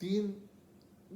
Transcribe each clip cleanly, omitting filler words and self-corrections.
3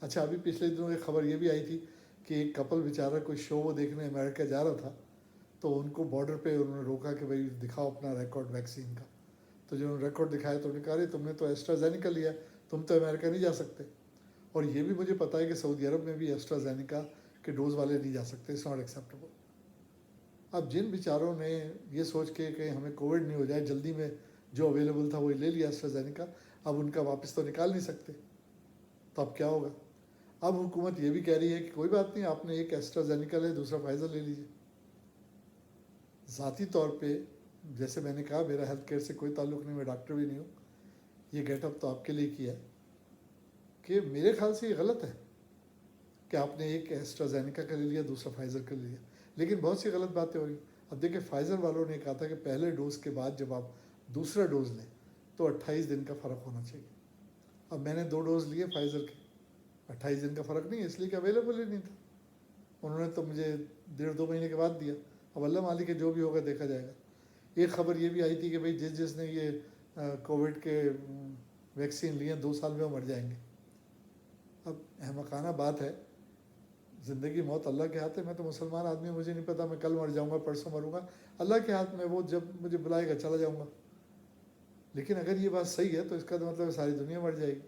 اچھا ابھی پچھلے دنوں ایک خبر یہ بھی آئی تھی کہ ایک کپل بیچارہ کوئی شو وہ دیکھنے امریکہ جا رہا تھا، تو ان کو بارڈر پہ انہوں نے روکا کہ بھائی دکھاؤ اپنا ریکارڈ ویکسین کا. تو جنہوں نے ریکارڈ دکھایا تو انہوں نے کہا رہے تم نے تو ایسٹرازینیکا لیا، تم تو امریکہ نہیں جا سکتے. اور یہ بھی مجھے پتہ ہے کہ سعودی عرب میں بھی ایسٹرازینیکا کے ڈوز والے نہیں جا سکتے. It's not acceptable. اب جن بیچاروں نے یہ سوچ کے کہ ہمیں کووڈ نہیں ہو جائے جلدی میں جو اویلیبل تھا وہ لے لیا ایسٹرازینیکا، اب ان کا واپس تو نکال نہیں سکتے، تو اب کیا ہوگا؟ اب حکومت یہ بھی کہہ رہی ہے کہ کوئی بات نہیں، آپ نے ایک ایسٹرازینیکا لے، دوسرا فائزر لے لیجیے. ذاتی طور پہ جیسے میں نے کہا میرا ہیلتھ کیئر سے کوئی تعلق نہیں، میں ڈاکٹر بھی نہیں ہوں، یہ گیٹ اپ تو آپ کے لیے کیا ہے کہ میرے خیال سے یہ غلط ہے کہ آپ نے ایک ایسٹرازینیکا کا لے لیا، دوسرا فائزر کا لے لیا. لیکن بہت سی غلط باتیں ہو رہی. اب دیکھیں فائزر والوں نے کہا تھا کہ پہلے ڈوز کے بعد جب آپ دوسرا ڈوز لیں تو 28 دن کا فرق ہونا چاہیے. اب میں نے 2 ڈوز لیے فائزر کے، 28 دن کا فرق نہیں ہے، اس لیے کہ اویلیبل ہی نہیں تھا. انہوں نے تو مجھے 1.5-2 مہینے کے بعد دیا. اب اللہ مالک ہے جو بھی ہوگا دیکھا جائے گا. ایک خبر یہ بھی آئی تھی کہ بھئی جس نے یہ کووڈ کے ویکسین لیے 2 سال میں وہ مر جائیں گے. اب احمقانہ بات ہے، زندگی موت اللہ کے ہاتھ ہے. میں تو مسلمان آدمی ہوں، مجھے نہیں پتا میں کل مر جاؤں گا، پرسوں مروں گا، اللہ کے ہاتھ میں، وہ جب مجھے بلائے گا چلا جاؤں گا. لیکن اگر یہ بات صحیح ہے تو اس کا تو مطلب ساری دنیا مر جائے گی.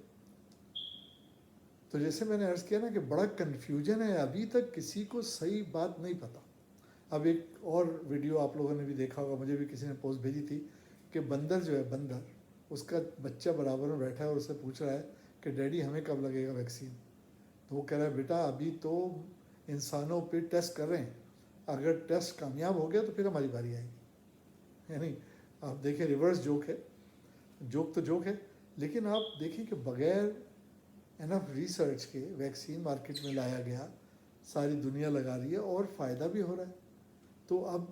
تو جیسے میں نے عرض کیا نا کہ بڑا کنفیوژن ہے، ابھی تک کسی کو صحیح بات نہیں پتہ. اب ایک اور ویڈیو آپ لوگوں نے بھی دیکھا ہوگا، مجھے بھی کسی نے پوسٹ بھیجی تھی کہ بندر جو ہے، بندر اس کا بچہ برابر میں بیٹھا ہے اور اسے پوچھ رہا ہے کہ ڈیڈی ہمیں کب لگے گا ویکسین. تو وہ کہہ رہا ہے بیٹا ابھی تو انسانوں پہ ٹیسٹ کر رہے ہیں، اگر ٹیسٹ کامیاب ہو گیا تو پھر ہماری باری آئے گی. یعنی آپ دیکھیں ریورس جوک ہے، جوک تو جوک ہے، لیکن آپ دیکھیں کہ بغیر انف ریسرچ کے ویکسین مارکیٹ میں لایا گیا، ساری دنیا لگا رہی ہے اور فائدہ بھی ہو رہا ہے. تو اب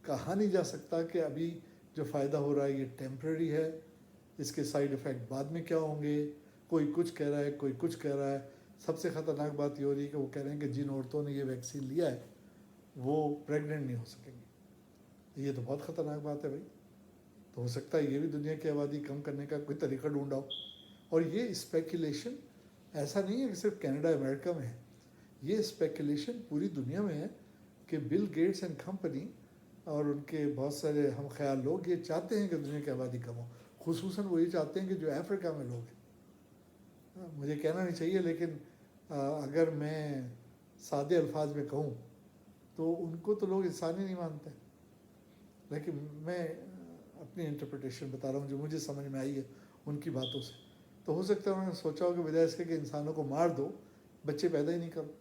کہا نہیں جا سکتا کہ ابھی جو فائدہ ہو رہا ہے یہ ٹیمپرری ہے، اس کے سائیڈ ایفیکٹ بعد میں کیا ہوں گے. کوئی کچھ کہہ رہا ہے، کوئی کچھ کہہ رہا ہے. سب سے خطرناک بات یہ ہو رہی ہے کہ وہ کہہ رہے ہیں کہ جن عورتوں نے یہ ویکسین لیا ہے وہ پریگننٹ نہیں ہو سکیں گی. یہ تو بہت خطرناک بات ہے بھائی. تو ہو سکتا ہے یہ بھی دنیا کی آبادی کم کرنے کا کوئی طریقہ ڈھونڈا ہو. اور یہ اسپیکولیشن ایسا نہیں ہے کہ صرف کینیڈا امریکہ میں ہے، یہ اسپیکولیشن پوری دنیا میں ہے کہ بل گیٹس اینڈ کمپنی اور ان کے بہت سارے ہم خیال لوگ یہ چاہتے ہیں کہ دنیا کی آبادی کم ہو. خصوصاً وہ یہ چاہتے ہیں کہ جو افریقہ میں لوگ ہیں، مجھے کہنا نہیں چاہیے لیکن اگر میں سادے الفاظ میں کہوں تو ان کو تو لوگ انسان ہی نہیں مانتے. لیکن میں اپنی انٹرپریٹیشن بتا رہا ہوں جو مجھے سمجھ میں آئی ہے ان کی باتوں سے. تو ہو سکتا ہے انہوں نے سوچا ہو کہ بجائے اس کے کہ انسانوں کو مار دو، بچے پیدا ہی نہیں کرو.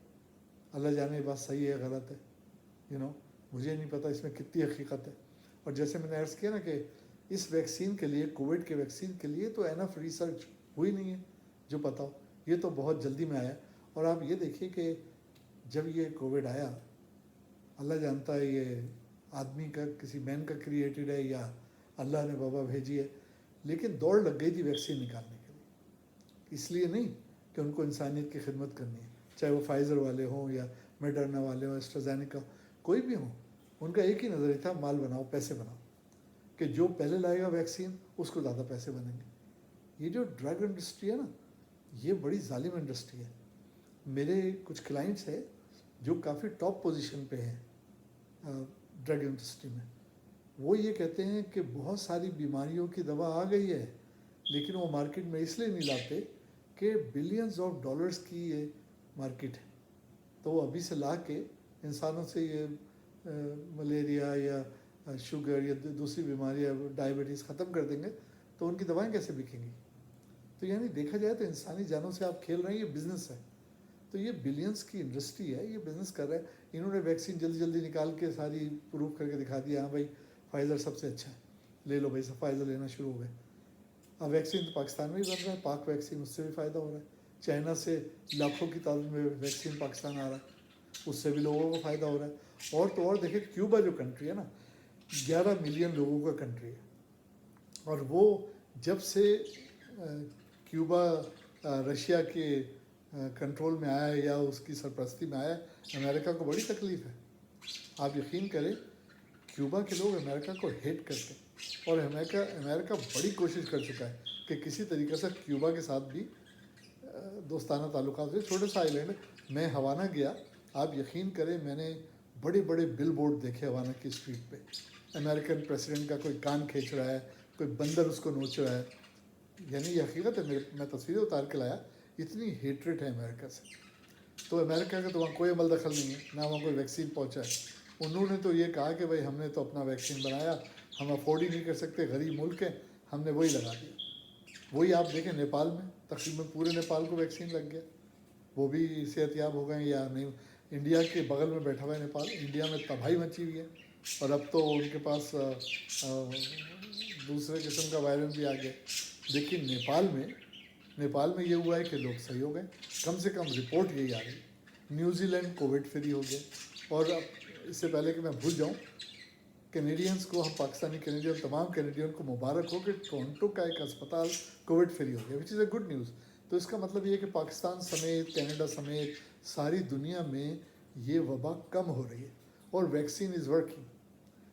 اللہ جانے یہ بات صحیح ہے غلط ہے، مجھے نہیں پتہ اس میں کتنی حقیقت ہے. اور جیسے میں نے عرض کیا نا کہ اس ویکسین کے لیے، کووڈ کے ویکسین کے لیے تو انف ریسرچ ہوئی نہیں ہے جو پتہ ہو. یہ تو بہت جلدی میں آیا. اور آپ یہ دیکھیے کہ جب یہ کووڈ آیا، اللہ جانتا ہے یہ آدمی کا، کسی مین کا کریٹڈ ہے یا اللہ نے بابا بھیجی ہے، لیکن دوڑ لگ گئی تھی ویکسین نکالنے کے لیے. اس لیے نہیں کہ ان کو انسانیت کی خدمت کرنی ہے، چاہے وہ فائزر والے ہوں یا میڈرنا والے ہوں، ایسٹرازینیکا کوئی بھی ہوں. ان کا ایک ہی نظریہ تھا، مال بناؤ، پیسے بناؤ، کہ جو پہلے لائے گا ویکسین اس کو زیادہ پیسے بنیں گے. یہ جو ڈرگ انڈسٹری ہے نا، یہ بڑی ظالم انڈسٹری ہے. میرے کچھ کلائنٹس ہیں جو کافی ٹاپ پوزیشن پہ ہیں ڈرگ انڈسٹری میں. وہ یہ کہتے ہیں کہ بہت ساری بیماریوں کی دوا آ گئی ہے لیکن وہ مارکیٹ میں اس لیے نہیں لاتے کہ بلینز آف ڈالرز کی یہ مارکیٹ ہے. تو وہ ابھی سے لا کے انسانوں سے یہ ملیریا یا شوگر یا دوسری بیماریاں، ڈائبٹیز ختم کر دیں گے تو ان کی دوائیں کیسے بکیں گی. تو یعنی دیکھا جائے تو انسانی جانوں سے آپ کھیل رہے ہیں، یہ بزنس ہے. تو یہ بلینز کی انڈسٹری ہے، یہ بزنس کر رہے ہیں. انہوں نے ویکسین جلدی جلدی نکال کے ساری پروف کر کے دکھا دیا، ہاں بھائی فائزر سب سے اچھا ہے، لے لو بھائی. سب فائزر لینا شروع ہو گئے. اب ویکسین تو پاکستان میں بھی بن رہا ہے، پاک ویکسین، اس سے بھی فائدہ ہو رہا ہے. چائنا سے لاکھوں کی تعداد میں ویکسین پاکستان آ رہا ہے، اس سے بھی لوگوں کو فائدہ ہو رہا ہے. اور تو اور دیکھیں کیوبا جو کنٹری ہے نا، 11 ملین لوگوں کا کنٹری ہے. اور وہ جب سے کیوبا رشیا کے کنٹرول میں آیا ہے یا اس کی سرپرستی میں آیا ہے، امریکہ کو بڑی تکلیف ہے. آپ یقین کریں کیوبا کے لوگ امریکہ کو ہیٹ کرتے ہیں، اور امریکہ بڑی کوشش کر چکا ہے کہ کسی طریقے سے کیوبا کے ساتھ بھی دوستانہ تعلقات سے. چھوٹے سا آئی لینڈ ہے. میں ہوانہ گیا, آپ یقین کریں میں نے بڑے بڑے بل بورڈ دیکھے ہوانہ کی اسٹریٹ پہ. امریکن پریسیڈنٹ کا کوئی کان کھینچ رہا ہے, کوئی بندر اس کو نوچ رہا ہے. یعنی یہ حقیقت ہے, میں تصویریں اتار کے لایا. اتنی ہیٹریٹ ہے امریکہ سے. تو امریکہ کا تو وہاں کوئی عمل دخل نہیں ہے, نہ وہاں کوئی ویکسین پہنچا ہے. انہوں نے تو یہ کہا کہ بھائی ہم نے تو اپنا ویکسین بنایا, ہم افورڈ ہی نہیں کر سکتے, غریب ملک ہے, ہم نے وہی لگا دیا. وہی آپ دیکھیں نیپال میں تقریباً پورے نیپال کو ویکسین لگ گیا. وہ بھی صحت یاب ہو گئے ہیں یا نہیں. انڈیا کے بغل میں بیٹھا ہوا ہے نیپال, انڈیا میں تباہی مچی ہوئی ہے, اور اب تو ان کے پاس دوسرے قسم کا وائرس بھی آ گیا. لیکن نیپال میں یہ ہوا ہے کہ لوگ صحیح ہو گئے, کم سے کم رپورٹ یہی آ رہی. نیوزی لینڈ کووڈ فری ہو گیا. اور اب اس سے پہلے کہ میں بھول جاؤں, کینیڈینس کو, ہم پاکستانی کینیڈین تمام کینیڈین کو مبارک ہو کہ ٹورنٹو کا ایک اسپتال کووڈ فری ہو گیا, وچ از اے گڈ نیوز. تو اس کا مطلب یہ ہے کہ پاکستان سمیت, کینیڈا سمیت ساری دنیا میں یہ وبا کم ہو رہی ہے, اور vaccine is working,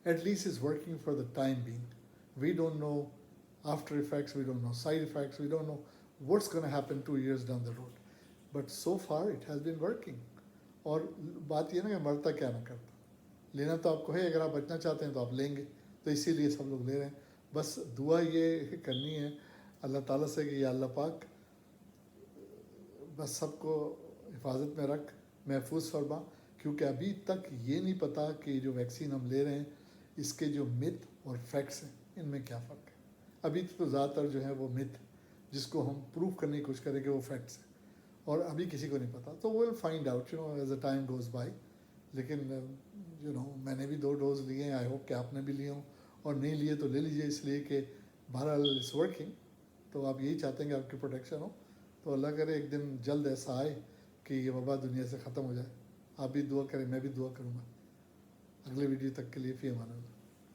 at least is working for the time being. We don't know after effects, we don't know side effects, we don't know what's gonna happen 2 years down the road, but so far it has been working. اور بات یہ نا کہ مرتا کیا نہ کرتا, لینا تو آپ کو ہے, اگر آپ بچنا چاہتے ہیں تو آپ لیں گے, تو اسی لیے سب لوگ لے رہے ہیں. بس دعا یہ کرنی ہے اللہ تعالیٰ سے کہ یا اللہ پاک بس سب کو حفاظت میں رکھ, محفوظ فرما. کیونکہ ابھی تک یہ نہیں پتا کہ جو ویکسین ہم لے رہے ہیں اس کے جو مت اور فیکٹس ہیں ان میں کیا فرق ہے. ابھی تو زیادہ تر جو ہے وہ مت, جس کو ہم پروف کرنے کی کوشش کریں کہ وہ فیکٹس ہیں, اور ابھی کسی کو نہیں پتا. تو will find out as a time goes by. لیکن میں نے بھی 2 ڈوز لیے ہیں, آئی ہوپ کہ آپ نے بھی لیے ہوں, اور نہیں لیے تو لے لیجیے, اس لیے کہ بہرحال اٹس ورکنگ. تو آپ یہی چاہتے ہیں کہ آپ کی پروٹیکشن ہو. تو اللہ کرے ایک دن جلد ایسا آئے کہ یہ وبا دنیا سے ختم ہو جائے. آپ بھی دعا کریں, میں بھی دعا کروں گا. اگلے ویڈیو تک کے لیے فی امان اللہ.